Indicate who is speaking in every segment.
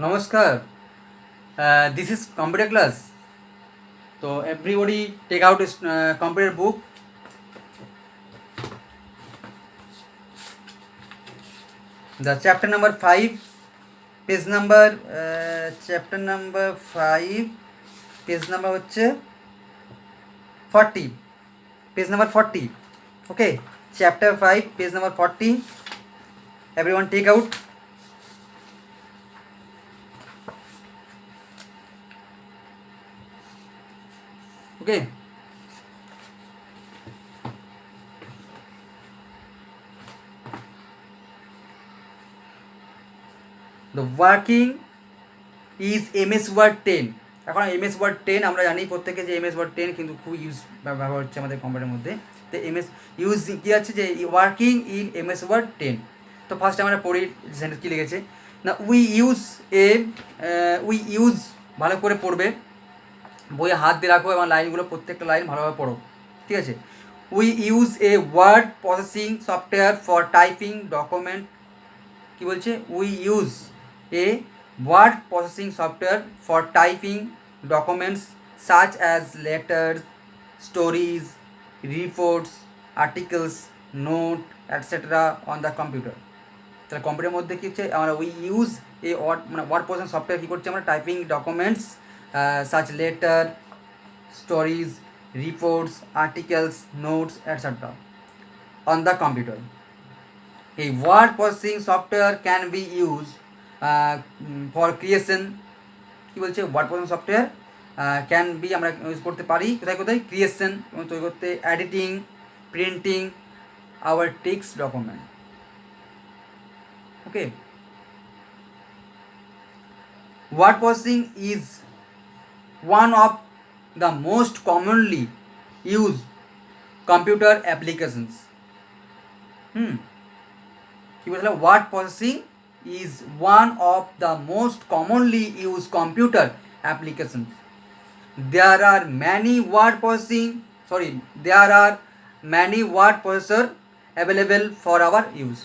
Speaker 1: Namaskar. This is computer class. So everybody take out his computer book. The chapter number 5, page number chapter number 5, page number হচ্ছে 40, page number 40. Okay, chapter 5, page number 40. Everyone take out. Okay. The working is MS Word 10. এখন MS Word 10 আমরা জানি প্রত্যেকে যে MS Word 10 কিন্তু খুব ব্যবহার হচ্ছে আমাদের কম্পিউটারের মধ্যে। তো MS ইউজ কী আছে যে ওয়ার্কিং ইন MS Word 10। তো ফার্স্ট আমরা পড়ি সেন্টেন্স কী লিখেছে না, উই ইউজ ভালো করে পড়বে, বইয়ে হাত দিয়ে রাখো এবং লাইনগুলো প্রত্যেকটা লাইন ভালোভাবে পড়ো, ঠিক আছে। We use a word processing software for typing document, কী বলছে, we use a word processing software for typing documents such as letters, stories, reports, articles, note, etc. on the computer. তাহলে কম্পিউটারের মধ্যে কী হচ্ছে, আমরা we use a word processing software কী করছি আমরা, typing documents such letter, stories, reports, articles, notes etcetera on the computer. এই word processing software can be use for creation, কী বলছে, word processing software can be আমরা use করতে পারি কোথায় কোথায়, ক্রিয়েশন এবং তৈরি করতে, editing, printing our text document. Okay, word processing is one of the most commonly use computer applications. কী বলছিলাম, word processing is one of the most commonly used computer applications. There are many word processor available for our use.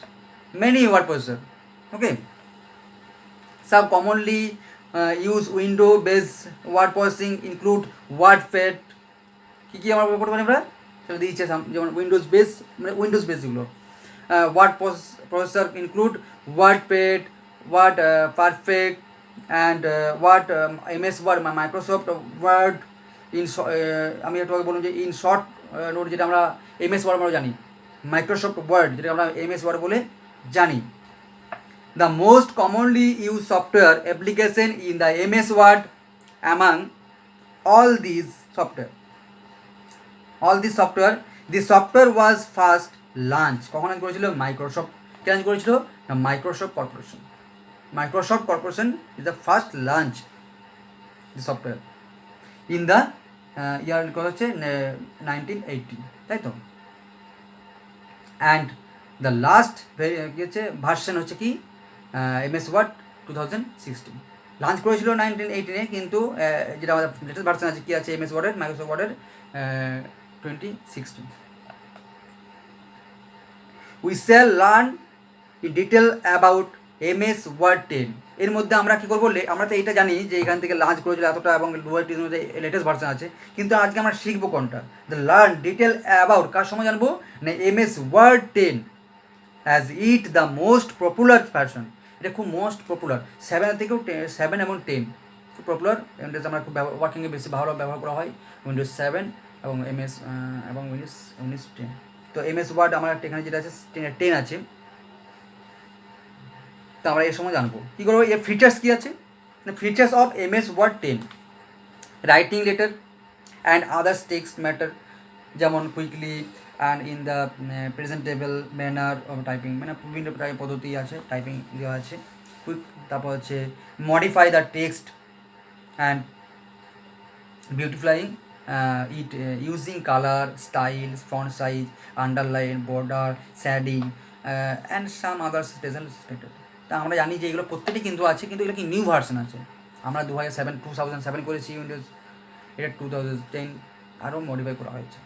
Speaker 1: Many word processor. Okay. Some commonly used window based word processing include WordPad. কি আমরা করতে পারি আমরা সেটা দিয়েছে, যেমন Windows base যেগুলো word processor include WordPad, Perfect, and MS Word, Microsoft Word, আমি একটু আগে বললাম যে ইন শর্ট নোট যেটা আমরা MS Word আমরা জানি, মাইক্রোসফট ওয়ার্ড যেটা আমরা MS Word বলে জানি। The most commonly used software application in the MS Word among all these software, this software was first lunch কখন করেছিল, মাইক্রোসফট কে লাঞ্চ করেছিল না, Microsoft corporation is the first lunch the software in the year কথা হচ্ছে 1980, তাই তো। And the last কী হচ্ছে version হচ্ছে কি MS Word 2016 লঞ্চ করেছিল 1918-এ, কিন্তু যেটা আমাদের লেটেস্ট ভার্সন আছে কি আছে MS Word-এর, মাইক্রোসফট ওয়ার্ডের 2016। We shall learn in detail about MS Word 10। এর মধ্যে আমরা কী করবো, আমরা তো এটা জানি যে এখান থেকে লাঞ্চ করেছিল এতটা এবং লেটেস্ট ভার্সন আছে, কিন্তু আজকে আমরা শিখবো কোনটা, দ্য লার্ন ডিটেল অ্যাবাউট, কার সময় জানবো না MS Word 10 as it the most popular version. এটা খুব মোস্ট পপুলার, 7 থেকেও 7 এবং 10 খুব পপুলার। উইন্ডোজ আমরা খুব ওয়ার্কিংয়ে বেশি ভালো ব্যবহার করা হয়, উইন্ডোজ 7 এবং উইন্ডোজ 10। তো MS Word আমার এখানে যেটা আছে 10 আছে, তো আমরা এর সময় জানবো কী করবো, এর ফিচার্স কী আছে, features of MS Word 10, writing letter and others text matter, যেমন quickly and in the presentable manner of typing, মানে বিভিন্ন পদ্ধতি আছে টাইপিং দেওয়া আছে, কুইক, তারপর হচ্ছে modify the text and বিউটিফাইং it using color, style, font size, underline, border, shading and some others doesn't expected। তা আমরা জানি যে এগুলো প্রত্যেকটি কিন্তু আছে, কিন্তু এগুলো কি নিউ ভার্সন আছে, আমরা 2007 করেছি উইন্ডোজ, এটা 2010 আরও মডিফাই করা হয়েছে,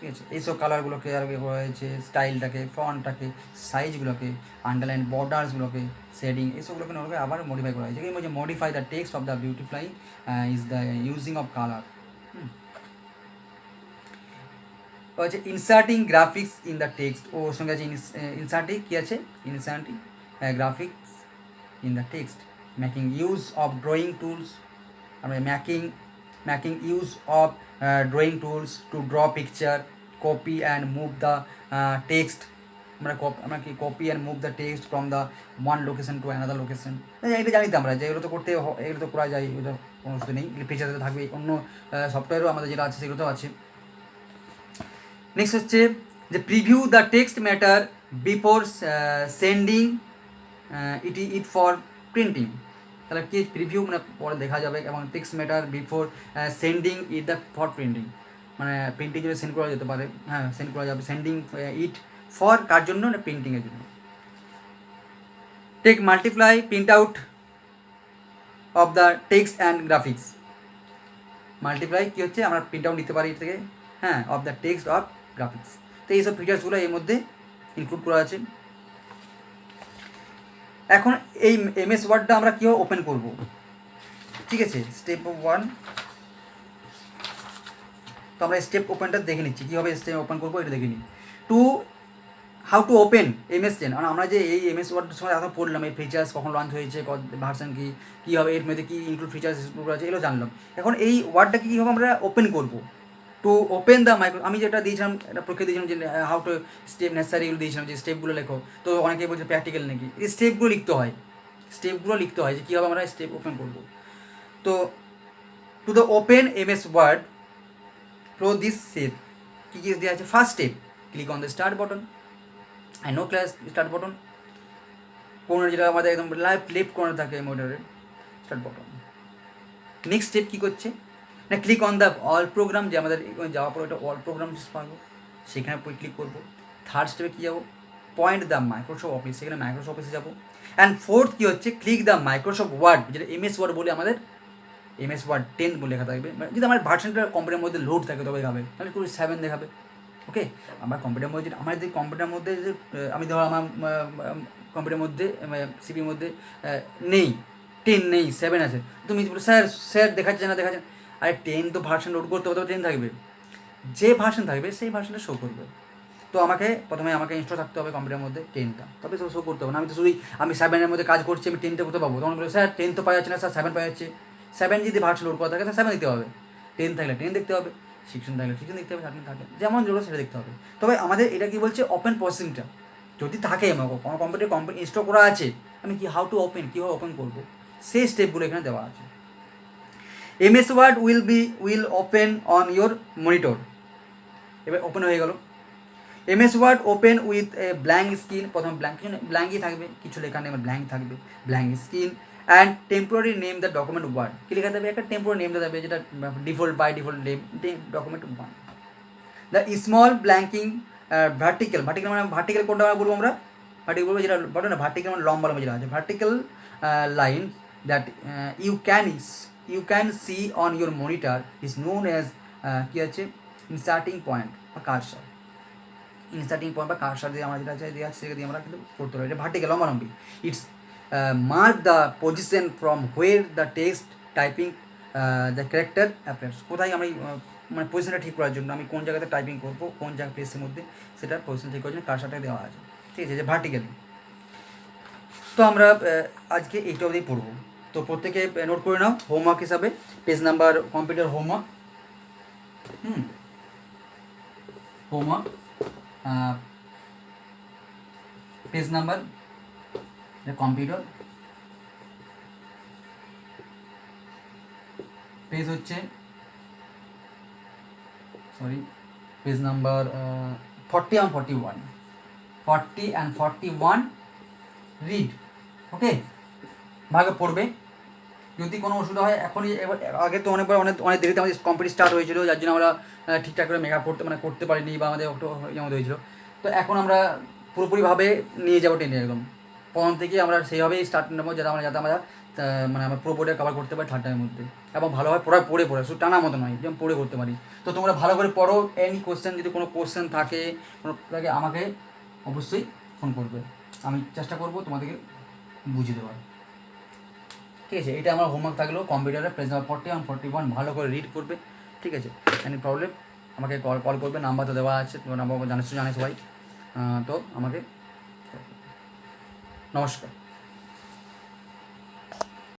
Speaker 1: ঠিক আছে, এইসব কালারগুলোকে আর করা হয়েছে, স্টাইলটাকে, ফন্টটাকে, সাইজগুলোকে, আন্ডারলাইন বর্ডার্সগুলোকে, শেডিং এইসবগুলোকে নতুন করে আবার মডিফাই করা হয়েছে। বলছে modify the text of the beautify is the using of colour. হচ্ছে inserting graphics in the text, ওর সঙ্গে আছে ইনসার্টিং কী আছে, inserting graphics in the text, making use of drawing tools, making use of drawing tools to draw picture, copy and move the text, আমরা কি copy and move the text from the one location to another location. এটা জানি তো আমরা যে এগুলো তো করতে, এগুলো তো করা যায়, এগুলো কোনো কিছু নেই, ফিচার থাকবে, অন্য সফটওয়্যারও আমাদের যেটা আছে সেগুলো তো আছে। নেক্সট হচ্ছে যে preview the text matter before sending it for printing. তাহলে কি প্রিভিউ মানে পরে দেখা যাবে, এবং text matter before sending it the for printing, মানে প্রিন্টিং যদি সেন্ড করা যেতে পারে, হ্যাঁ সেন্ড করা যাবে, সেন্ডিং ইট ফর কার জন্য, না প্রিন্টিংয়ের জন্য। Take multiply print out of the text and graphics. Multiply কী হচ্ছে, আমরা প্রিন্ট আউট নিতে পারি এর থেকে, হ্যাঁ, of the text of graphics. তো এইসব ফিচার্সগুলো এর মধ্যে ইনক্লুড করা আছে। এখন এই এমএস ওয়ার্ডটা আমরা কীভাবে ওপেন করব, ঠিক আছে, স্টেপ 1। তো আমরা স্টেপ ওপেনটা দেখে নিচ্ছি, কীভাবে স্টেপ ওপেন করবো এটা দেখে নিই। হাউ টু ওপেন এমএস 10, কারণ আমরা যে এই এমএস ওয়ার্ডের সময় এখন পড়লাম, এই ফিচার্স কখন লঞ্চ হয়েছে, ভার্সন কী হবে, এর মধ্যে কী ইনক্লুড ফিচার্স আছে, এগুলো জানলাম। এখন এই ওয়ার্ডটাকে কীভাবে আমরা ওপেন করবো, টু ওপেন দ্য মাইক্রো, আমি যেটা দিয়েছিলাম, এটা পরীক্ষা দিয়েছিলাম যে হাউ টু স্টেপ নেসারি, এগুলো দিয়েছিলাম যে স্টেপগুলো লেখো। তো অনেকেই বলছে প্র্যাকটিক্যাল নাকি, এই স্টেপগুলো লিখতে হয়, যে কীভাবে আমরা স্টেপ ওপেন করবো। তো to the open MS Word pro this step, কী কী দেওয়া আছে। First step, click on the start button, I know class start button, কোন যেটা আমাদের একদম লেফট কর্নার থাকে মোটরে স্টার্ট বটন। নেক্সট স্টেপ কী করছে না, click on the all program, যে আমাদের যাওয়ার পর একটা অল প্রোগ্রাম পাবো, সেখানে ক্লিক করবো। থার্ড স্টেপে কী যাবো, পয়েন্ট দ্য মাইক্রোসফট অফিস, সেখানে মাইক্রোসফট অফিসে যাবো। অ্যান্ড ফোর্থ কী হচ্ছে, ক্লিক দ্য মাইক্রোসফট ওয়ার্ড, যেটা এমএস ওয়ার্ড বলে, আমাদের এমএস ওয়ার্ড 10 বলে লেখা থাকবে। যদি আমার ভার্সনটা কম্পিউটারের মধ্যে লোড থাকে তবে দেখাবে, তাহলে 7 দেখাবে। ওকে, আমার কম্পিউটারের মধ্যে, আমার যদি কম্পিউটারের মধ্যে যে আমি ধরো আমার কম্পিউটারের মধ্যে সিপির মধ্যে নেই 10 নেই 7 আছে, তুমি স্যার দেখাচ্ছে না, আরে 10 তো ভার্সন লোড করতে হবে, তো 10 থাকবে, যে ভার্সন থাকবে সেই ভার্সনটা শো করবে। তো প্রথমে আমাকে ইনস্টল থাকতে হবে কম্পিউটারের মধ্যে 10টা, তবে তো শো করতে হবে না। আমি তো শুধু আমি 7-এর মধ্যে কাজ করছি, আমি 10টা করতে পাবো, তখন বলবো স্যার 10 তো পাওয়া যাচ্ছে না, স্যার 7 পাওয়া যাচ্ছে। 7 যদি ভার্সন লোড করা থাকে তাহলে 7 দিতে হবে, 10 থাকলে 10 দেখতে হবে, 16 থাকলে 16 দেখতে হবে, 13 থাকলে যেমন যেগুলো সেটা দেখতে হবে। তবে আমাদের এটা কি বলছে, ওপেন প্রসেসিংটা যদি থাকে, আমার কোনো কম্পিউটার ইনস্টল করা আছে, আমি কি হাউ টু ওপেন, কীভাবে ওপেন করবো, সেই স্টেপগুলো এখানে দেওয়া আছে। MS Word will open on your monitor, এবার ওপেন হয়ে গেল। MS Word open with a blank screen, প্রথম ব্ল্যাঙ্কই থাকবে, কিছু লেখা নেই, ব্ল্যাঙ্ক থাকবে, blank screen and temporary name the document word, কী লেখা থাকবে, একটা টেম্পোরারি নেম দেওয়া যাবে, যেটা by default name document 1। The small blanking vertical মানে ভার্টিক্যাল কোনটা বলবো আমরা, ভার্টিক্যাল বলবো যেটা বলো না, ভার্টিক্যাল মানে লম্বা যেটা আছে, vertical line that you can see on your monitor is known as কী আছে, ইনসার্টিং পয়েন্ট বা কারসার। ইনসার্টিং পয়েন্ট বা কারসার দিয়ে আমরা যেটা আছে দেওয়া আছে, সেটা দিয়ে আমরা কিন্তু করতে পারি। এটা ভার্টিক্যাল লম্বালম্বি। It's mark the position from where the text typing the character appears, কোথায় আমি মানে পজিশনটা ঠিক করার জন্য আমি কোন জায়গাতে টাইপিং করবো, কোন জায়গা প্লেসের মধ্যে, সেটা পজিশন ঠিক করার জন্য কারসারটা দেওয়া আছে, ঠিক আছে, যে ভার্টিক্যালি। তো আমরা আজকে এইটা অবধি পড়বো। তো প্রত্যেকে নোট করে নাও হোমওয়ার্ক হিসাবে, page number computer homework, homework page number computer, page হচ্ছে পেজ নাম্বার 40 and 41 রিড। ওকে, ভাগে পড়বে। যদি কোনো অসুবিধা হয় এখনই, এবার আগে তো অনেক দেরিতে আমাদের কম্পিটিশন স্টার্ট হয়েছিল, যার জন্য আমরা ঠিকঠাক করে মেকআপ করতে পারিনি, বা আমাদের একটু যেমন হয়েছিল। তো এখন আমরা পুরোপুরিভাবে নিয়ে যাবো টেনে একদম, প্রথম থেকেই আমরা সেইভাবেই স্টার্ট নেবো যাতে আমরা মানে আমরা পুরো বোর্ডে কভার করতে পারি থার্ড টাইমের মধ্যে, এবং ভালোভাবে পড়ে শুধু টানার মতো নয়, যেমন পড়ে করতে পারি। তো তোমরা ভালো করে পড়ো। এনি কোশ্চেন, যদি কোনো কোশ্চেন থাকে আমাকে অবশ্যই ফোন করবে, আমি চেষ্টা করবো তোমাদেরকে বুঝিয়ে দেওয়ার। ঠিক আছে, এটা আমার হোমওয়ার্ক থাকলো কম্পিউটারে পেজ নাম্বার 40 এবং 41 ভালো করে রিড করবে। ঠিক আছে, এনি প্রবলেম আমাকে কল করবে, নাম্বার তো দেওয়া আছে, তোমার নাম্বার জানে সবাই। তো আমাকে নমস্কার।